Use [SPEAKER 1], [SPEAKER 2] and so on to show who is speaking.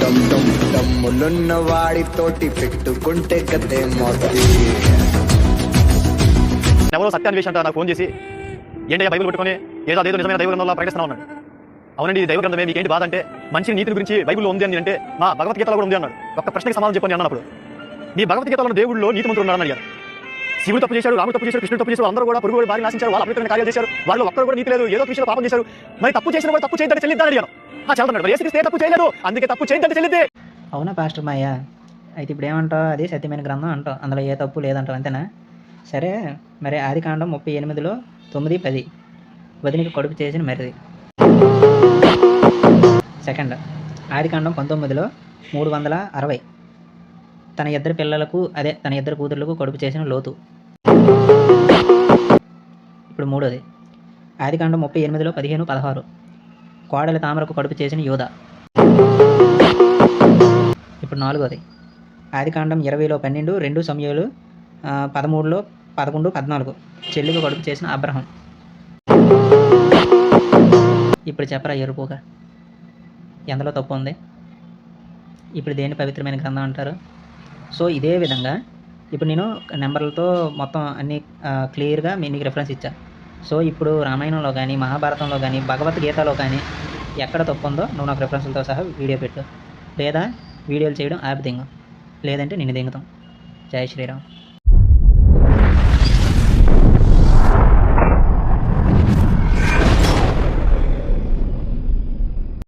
[SPEAKER 1] దమ్ములున్న వాడితోటి పెట్టుకుంటే కదే మోతి.
[SPEAKER 2] ఎవరో సత్యాన్వేషి అంట నాకు ఫోన్ చేసి, ఏంటయ్యా బైబిల్ పట్టుకొని ఏదో అదేదో నిజమైన దైవ గ్రంథంలో ప్రకటిస్తున్నావు అన్నాడు. అవునండి, ఇది దైవ గ్రంథమే, మీకేంటి బాధ అంటే మంచి నీతి గురించి బైబిల్లో ఉంది అని అంటే మా భగవద్గీతలో కూడా ఉంది అన్నాడు. ఒక్క ప్రశ్నకి సమాధానం చెప్పండి అన్నప్పుడు, మీ భగవద్గీతలో దేవుళ్ళు నీతిమంతులు ఉన్నారని అడిగారు. శివుడు తప్పు చేశాడు, రాముడు తప్పు చేశాడు, కృష్ణుడు తప్పు చేశాడు, అందరూ కూడా పొరుగు బాగా నాశించారు, వాళ్ళు అపవిత్రమైన కార్యాలు చేశారు, వాళ్ళు ఒక్కరు కూడా నీతి లేదు, ఏదో విషయంలో పాపం చేశారు. మరి తప్పు చేసిన వాళ్ళు తప్పు చేయొద్దని చెల్లిద్దని అడిగాను. చల్లన్నాడు, ఏసుక్రీస్తే తప్పు చేయలేదు, అందుకే తప్పు చేయొద్దని చెల్లిద్దే.
[SPEAKER 3] అవునా పాస్టర్ మాయ, అయితే ఇప్పుడు ఏమంటావు? అది సత్యమైన గ్రంథం అంటావు, అందులో ఏ తప్పు లేదంటావు, అంతేనా? సరే, మరి ఆదికాండం 38లో 9, 10 వదినికి కొడుకు చేసిన మరిది. సెకండ్, ఆదికాండం 19లో 360 తన ఇద్దరు పిల్లలకు, అదే తన ఇద్దరు కూతుర్లకు కొడుకు చేసిన లోతు. ఇప్పుడు మూడోది, ఆదికాండం 38లో 15, 16 కోడలి తామరకు కడుపు చేసిన యోధ. ఇప్పుడు నాలుగోది, ఆదికాండం 20లో 12, 2 సమూయేలు 13లో 11, 14 చెల్లికి కడుపు చేసిన అబ్రహం. ఇప్పుడు చెప్పరా ఎరుపుగా, ఎందులో తప్పు ఉంది? ఇప్పుడు దేని పవిత్రమైన గ్రంథం అంటారు? సో ఇదే విధంగా ఇప్పుడు నేను నెంబర్లతో మొత్తం అన్నీ క్లియర్గా నీకు రెఫరెన్స్ ఇచ్చా. సో ఇప్పుడు రామాయణంలో కానీ, మహాభారతంలో కానీ, భగవద్గీతలో కానీ ఎక్కడ తప్పు ఉందో నువ్వు నాకు రెఫరెన్స్లతో సహా వీడియో పెట్టు, లేదా వీడియోలు చేయడం ఆపి దింగు, లేదంటే నిన్ను దింగుతాం. జై శ్రీరామ్.